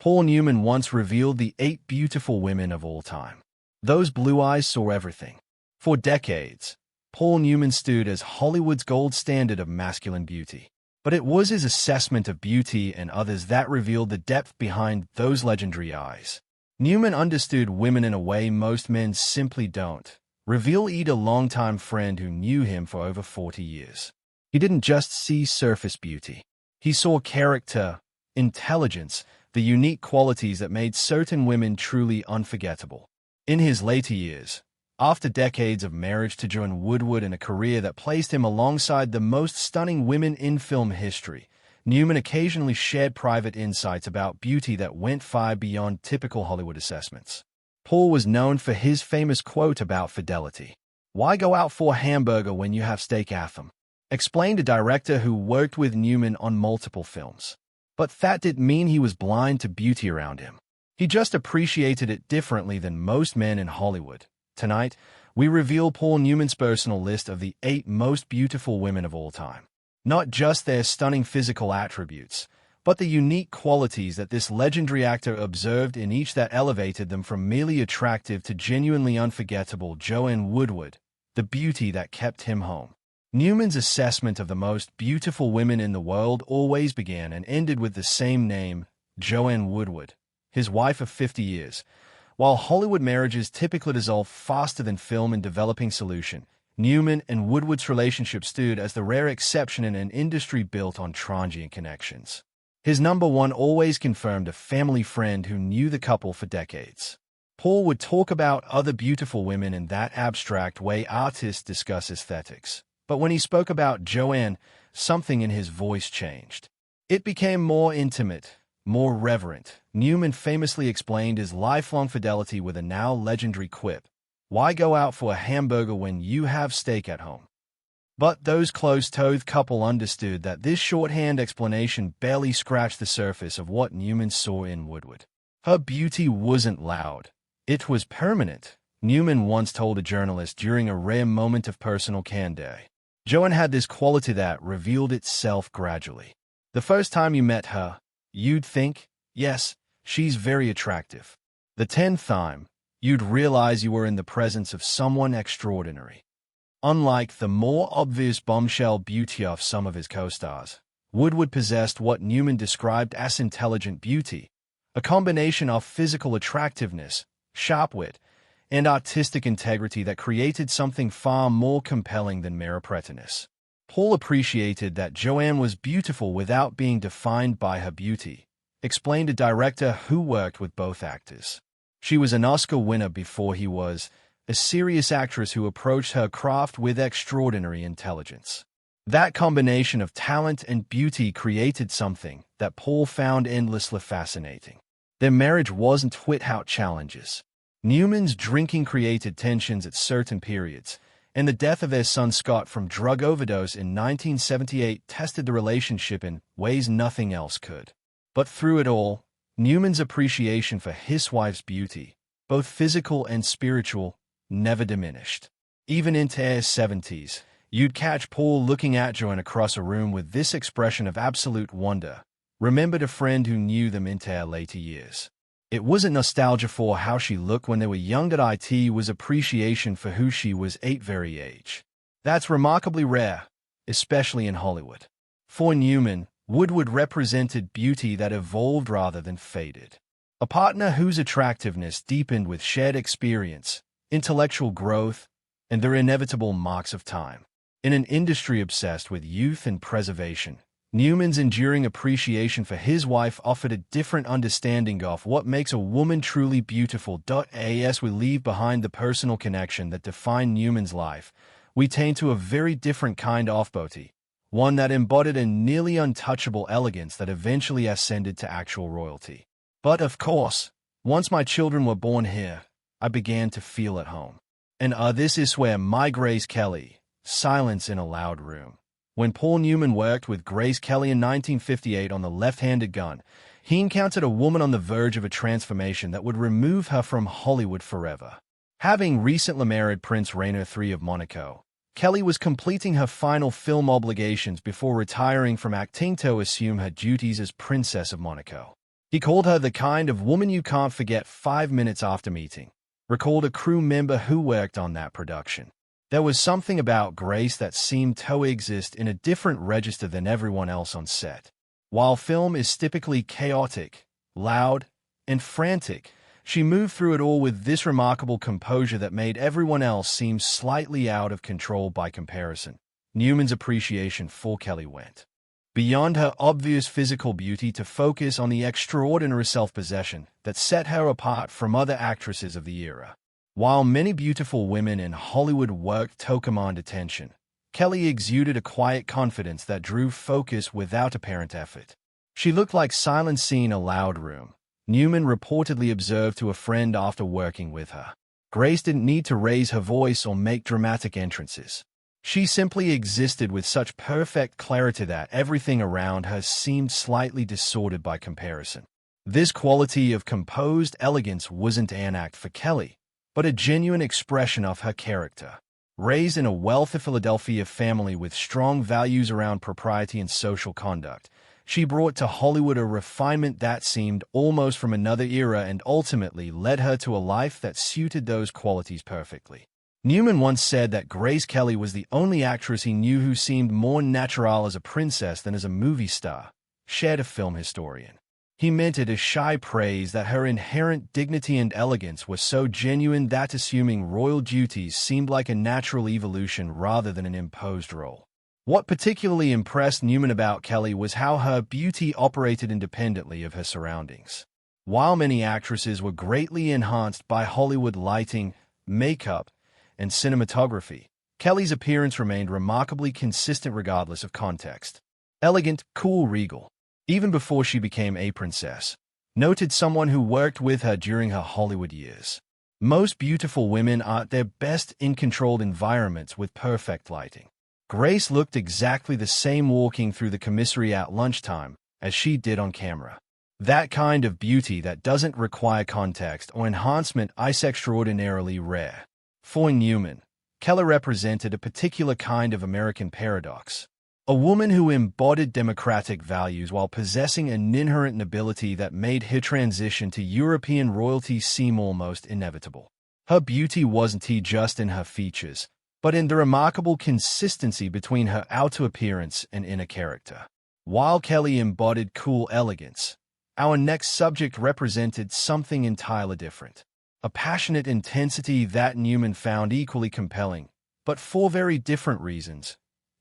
Paul Newman once revealed the 8 beautiful women of all time. Those blue eyes saw everything. For decades, Paul Newman stood as Hollywood's gold standard of masculine beauty. But it was his assessment of beauty and others that revealed the depth behind those legendary eyes. Newman understood women in a way most men simply don't. Revealed a longtime friend who knew him for over 40 years. He didn't just see surface beauty. He saw character, intelligence, the unique qualities that made certain women truly unforgettable. In his later years, after decades of marriage to Joanne Woodward and a career that placed him alongside the most stunning women in film history, Newman occasionally shared private insights about beauty that went far beyond typical Hollywood assessments. Paul was known for his famous quote about fidelity. "Why go out for a hamburger when you have steak at them?" Explained a director who worked with Newman on multiple films. But that didn't mean he was blind to beauty around him. He just appreciated it differently than most men in Hollywood. Tonight, we reveal Paul Newman's personal list of the 8 most beautiful women of all time. Not just their stunning physical attributes, but the unique qualities that this legendary actor observed in each that elevated them from merely attractive to genuinely unforgettable. Joanne Woodward, the beauty that kept him home. Newman's assessment of the most beautiful women in the world always began and ended with the same name, Joanne Woodward, his wife of 50 years. While Hollywood marriages typically dissolve faster than film in developing solution, Newman and Woodward's relationship stood as the rare exception in an industry built on transient connections. His number one always confirmed a family friend who knew the couple for decades. Paul would talk about other beautiful women in that abstract way artists discuss aesthetics. But when he spoke about Joanne, something in his voice changed. It became more intimate, more reverent. Newman famously explained his lifelong fidelity with a now legendary quip. "Why go out for a hamburger when you have steak at home?" But those close-toothed couple understood that this shorthand explanation barely scratched the surface of what Newman saw in Woodward. Her beauty wasn't loud. It was permanent. Newman once told a journalist during a rare moment of personal candor. Joanne had this quality that revealed itself gradually. The first time you met her, you'd think, yes, she's very attractive. The 10th time, you'd realize you were in the presence of someone extraordinary. Unlike the more obvious bombshell beauty of some of his co-stars, Woodward possessed what Newman described as intelligent beauty, a combination of physical attractiveness, sharp wit, and artistic integrity that created something far more compelling than mere prettiness. Paul appreciated that Joanne was beautiful without being defined by her beauty, explained a director who worked with both actors. She was an Oscar winner before he was, a serious actress who approached her craft with extraordinary intelligence. That combination of talent and beauty created something that Paul found endlessly fascinating. Their marriage wasn't without challenges. Newman's drinking created tensions at certain periods, and the death of their son Scott from drug overdose in 1978 tested the relationship in ways nothing else could. But through it all, Newman's appreciation for his wife's beauty, both physical and spiritual, never diminished. Even into his 70s, you'd catch Paul looking at Joanne across a room with this expression of absolute wonder, remembered a friend who knew them into her later years. It wasn't nostalgia for how she looked when they were young. It was appreciation for who she was at very age. That's remarkably rare, especially in Hollywood. For Newman, Woodward represented beauty that evolved rather than faded. A partner whose attractiveness deepened with shared experience, intellectual growth, and the inevitable marks of time. In an industry obsessed with youth and preservation, Newman's enduring appreciation for his wife offered a different understanding of what makes a woman truly beautiful. As we leave behind the personal connection that defined Newman's life, we turn to a very different kind of beauty, one that embodied a nearly untouchable elegance that eventually ascended to actual royalty. But of course, once my children were born here, I began to feel at home. And this is where my Grace Kelly, silence in a loud room. When Paul Newman worked with Grace Kelly in 1958 on The Left-Handed Gun, he encountered a woman on the verge of a transformation that would remove her from Hollywood forever. Having recently married Prince Rainier III of Monaco, Kelly was completing her final film obligations before retiring from acting to assume her duties as Princess of Monaco. He called her the kind of woman you can't forget 5 minutes after meeting, recalled a crew member who worked on that production. There was something about Grace that seemed to exist in a different register than everyone else on set. While film is typically chaotic, loud, and frantic, she moved through it all with this remarkable composure that made everyone else seem slightly out of control by comparison. Newman's appreciation for Kelly went beyond her obvious physical beauty to focus on the extraordinary self-possession that set her apart from other actresses of the era. While many beautiful women in Hollywood worked to command attention, Kelly exuded a quiet confidence that drew focus without apparent effort. She looked like silence in a loud room, Newman reportedly observed to a friend after working with her. Grace didn't need to raise her voice or make dramatic entrances. She simply existed with such perfect clarity that everything around her seemed slightly disordered by comparison. This quality of composed elegance wasn't an act for Kelly, but a genuine expression of her character. Raised in a wealthy Philadelphia family with strong values around propriety and social conduct, she brought to Hollywood a refinement that seemed almost from another era and ultimately led her to a life that suited those qualities perfectly. Newman once said that Grace Kelly was the only actress he knew who seemed more natural as a princess than as a movie star, shared a film historian. He meant it as shy praise that her inherent dignity and elegance were so genuine that assuming royal duties seemed like a natural evolution rather than an imposed role. What particularly impressed Newman about Kelly was how her beauty operated independently of her surroundings. While many actresses were greatly enhanced by Hollywood lighting, makeup, and cinematography, Kelly's appearance remained remarkably consistent regardless of context. Elegant, cool, regal. Even before she became a princess, noted someone who worked with her during her Hollywood years. Most beautiful women are at their best in controlled environments with perfect lighting. Grace looked exactly the same walking through the commissary at lunchtime as she did on camera. That kind of beauty that doesn't require context or enhancement is extraordinarily rare. For Newman, Kelly represented a particular kind of American paradox. A woman who embodied democratic values while possessing an inherent nobility that made her transition to European royalty seem almost inevitable. Her beauty wasn't just in her features, but in the remarkable consistency between her outer appearance and inner character. While Kelly embodied cool elegance, our next subject represented something entirely different. A passionate intensity that Newman found equally compelling, but for very different reasons.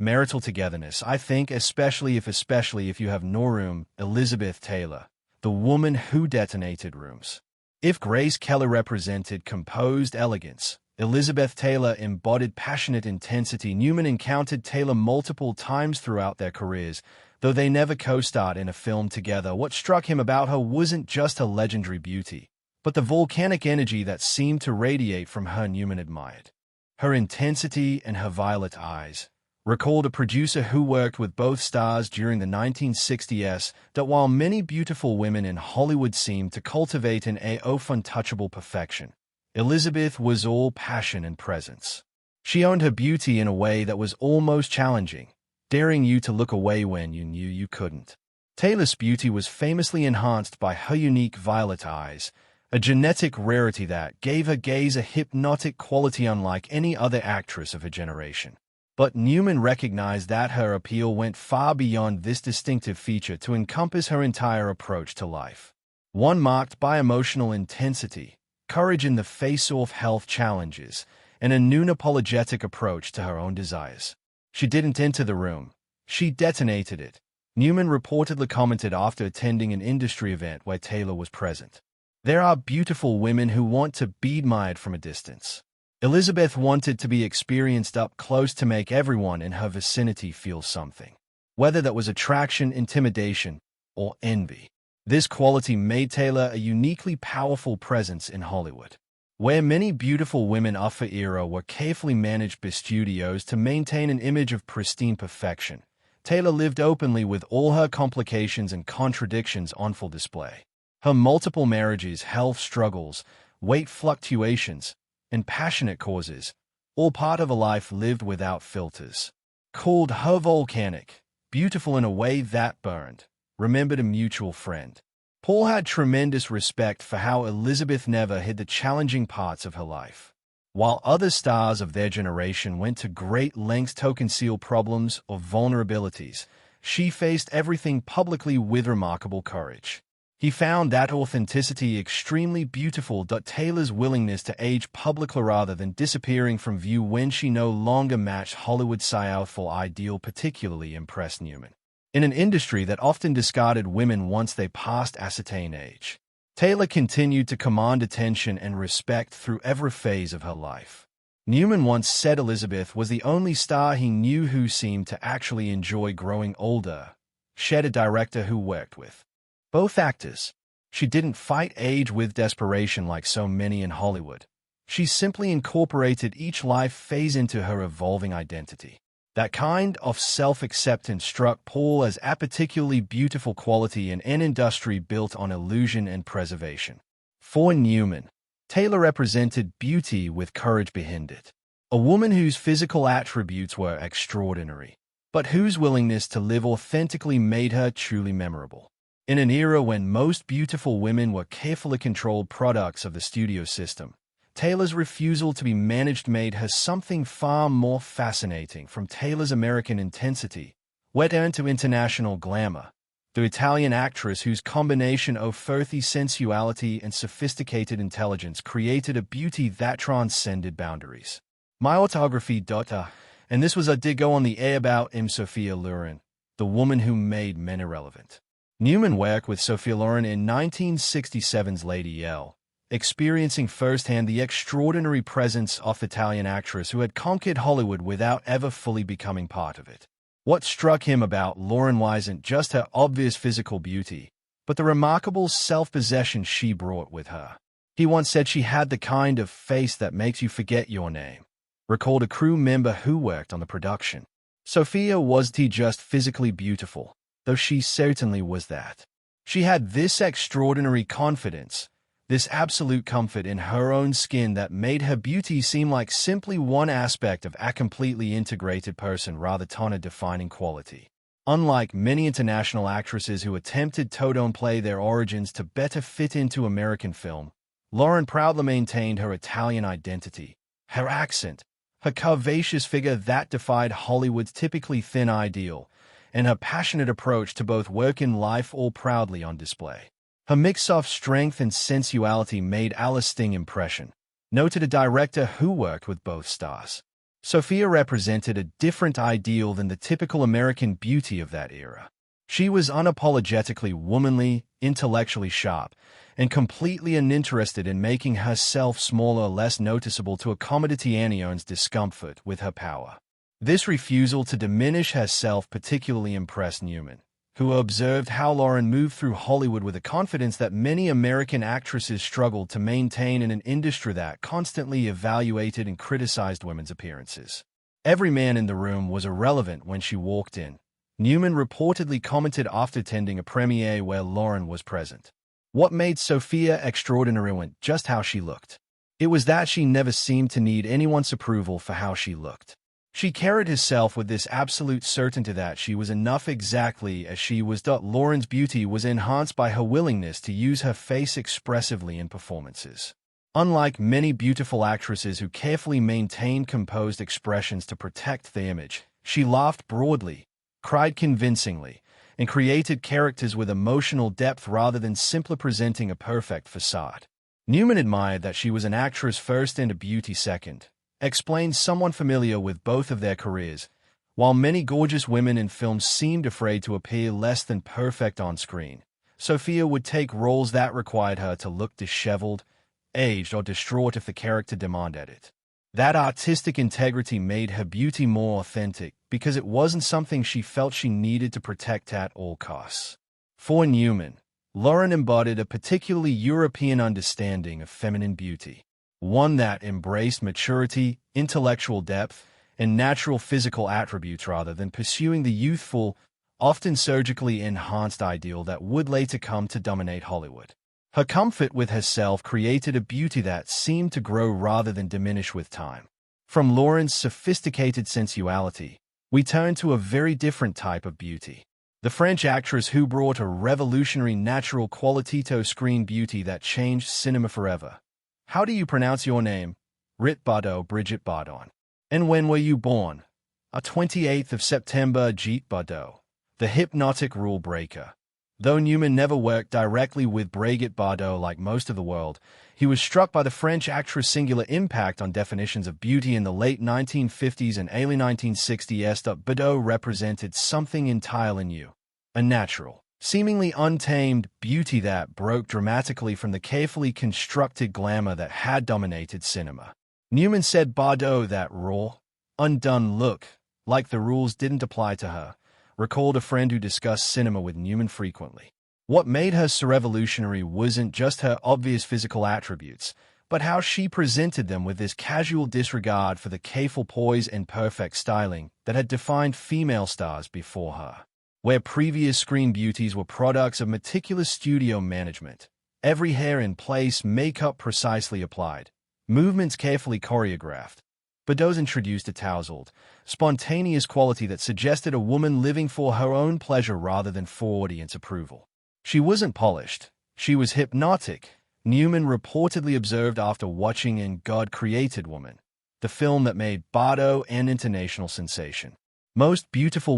Marital togetherness, I think, especially if you have no room, Elizabeth Taylor, the woman who detonated rooms. If Grace Kelly represented composed elegance, Elizabeth Taylor embodied passionate intensity. Newman encountered Taylor multiple times throughout their careers, though they never co-starred in a film together. What struck him about her wasn't just her legendary beauty, but the volcanic energy that seemed to radiate from her. Newman admired her intensity and her violet eyes. Recalled a producer who worked with both stars during the 1960s that while many beautiful women in Hollywood seemed to cultivate an untouchable perfection, Elizabeth was all passion and presence. She owned her beauty in a way that was almost challenging, daring you to look away when you knew you couldn't. Taylor's beauty was famously enhanced by her unique violet eyes, a genetic rarity that gave her gaze a hypnotic quality unlike any other actress of her generation. But Newman recognized that her appeal went far beyond this distinctive feature to encompass her entire approach to life. One marked by emotional intensity, courage in the face of health challenges, and a unapologetic approach to her own desires. She didn't enter the room, she detonated it, Newman reportedly commented after attending an industry event where Taylor was present. There are beautiful women who want to be admired from a distance. Elizabeth wanted to be experienced up close to make everyone in her vicinity feel something, whether that was attraction, intimidation, or envy. This quality made Taylor a uniquely powerful presence in Hollywood, where many beautiful women of her era were carefully managed by studios to maintain an image of pristine perfection. Taylor lived openly with all her complications and contradictions on full display. Her multiple marriages, health struggles, weight fluctuations, and passionate causes, all part of a life lived without filters. Called her volcanic, beautiful in a way that burned, remembered a mutual friend. Paul had tremendous respect for how Elizabeth never hid the challenging parts of her life. While other stars of their generation went to great lengths to conceal problems or vulnerabilities, she faced everything publicly with remarkable courage. He found that authenticity extremely beautiful. Taylor's willingness to age publicly rather than disappearing from view when she no longer matched Hollywood's youthful ideal particularly impressed Newman. In an industry that often discarded women once they passed ascertained age, Taylor continued to command attention and respect through every phase of her life. Newman once said Elizabeth was the only star he knew who seemed to actually enjoy growing older, shared a director who worked with both actors. She didn't fight age with desperation like so many in Hollywood. She simply incorporated each life phase into her evolving identity. That kind of self-acceptance struck Paul as a particularly beautiful quality in an industry built on illusion and preservation. For Newman, Taylor represented beauty with courage behind it. A woman whose physical attributes were extraordinary, but whose willingness to live authentically made her truly memorable. In an era when most beautiful women were carefully controlled products of the studio system, Taylor's refusal to be managed made her something far more fascinating. From Taylor's American intensity, went on to international glamour, the Italian actress whose combination of earthy sensuality and sophisticated intelligence created a beauty that transcended boundaries. My autography. And this was a dig on the air about Sophia Loren, the woman who made men irrelevant. Newman worked with Sophia Loren in 1967's Lady L, experiencing firsthand the extraordinary presence of the Italian actress who had conquered Hollywood without ever fully becoming part of it. What struck him about Loren wasn't just her obvious physical beauty, but the remarkable self-possession she brought with her. He once said she had the kind of face that makes you forget your name, recalled a crew member who worked on the production. Sophia wasn't just physically beautiful, though she certainly was that. She had this extraordinary confidence, this absolute comfort in her own skin that made her beauty seem like simply one aspect of a completely integrated person rather than a defining quality. Unlike many international actresses who attempted to downplay their origins to better fit into American film, Loren proudly maintained her Italian identity, her accent, her curvaceous figure that defied Hollywood's typically thin ideal, and her passionate approach to both work and life all proudly on display. Her mix of strength and sensuality made a lasting impression, noted a director who worked with both stars. Sophia represented a different ideal than the typical American beauty of that era. She was unapologetically womanly, intellectually sharp, and completely uninterested in making herself smaller or less noticeable to accommodate Anion's discomfort with her power. This refusal to diminish herself particularly impressed Newman, who observed how Loren moved through Hollywood with a confidence that many American actresses struggled to maintain in an industry that constantly evaluated and criticized women's appearances. Every man in the room was irrelevant when she walked in, Newman reportedly commented after attending a premiere where Loren was present. What made Sophia extraordinary wasn't just how she looked. It was that she never seemed to need anyone's approval for how she looked. She carried herself with this absolute certainty that she was enough exactly as she was. Loren's beauty was enhanced by her willingness to use her face expressively in performances. Unlike many beautiful actresses who carefully maintained composed expressions to protect the image, she laughed broadly, cried convincingly, and created characters with emotional depth rather than simply presenting a perfect facade. Newman admired that she was an actress first and a beauty second, explained someone familiar with both of their careers. While many gorgeous women in films seemed afraid to appear less than perfect on screen, Sophia would take roles that required her to look disheveled, aged, or distraught if the character demanded it. That artistic integrity made her beauty more authentic because it wasn't something she felt she needed to protect at all costs. For Newman, Loren embodied a particularly European understanding of feminine beauty, one that embraced maturity, intellectual depth, and natural physical attributes rather than pursuing the youthful, often surgically enhanced ideal that would later come to dominate Hollywood. Her comfort with herself created a beauty that seemed to grow rather than diminish with time. From Loren's sophisticated sensuality, we turn to a very different type of beauty, The French actress who brought a revolutionary natural quality to screen beauty that changed cinema forever. How do you pronounce your name? Brigitte Bardot. And when were you born? 28th of September. Brigitte Bardot, the hypnotic rule breaker. Though Newman never worked directly with Brigitte Bardot like most of the world, he was struck by the French actress' singular impact on definitions of beauty in the late 1950s and early 1960s. Bardot represented something entirely new, a natural, seemingly untamed beauty that broke dramatically from the carefully constructed glamour that had dominated cinema. Newman said Bardot, that raw, undone look, like the rules didn't apply to her, recalled a friend who discussed cinema with Newman frequently. What made her so revolutionary wasn't just her obvious physical attributes, but how she presented them with this casual disregard for the careful poise and perfect styling that had defined female stars before her. Where previous screen beauties were products of meticulous studio management, every hair in place, makeup precisely applied, movements carefully choreographed, Bardot introduced a tousled, spontaneous quality that suggested a woman living for her own pleasure rather than for audience approval. She wasn't polished, she was hypnotic, Newman reportedly observed after watching In God Created Woman, the film that made Bardot an international sensation. Most beautiful women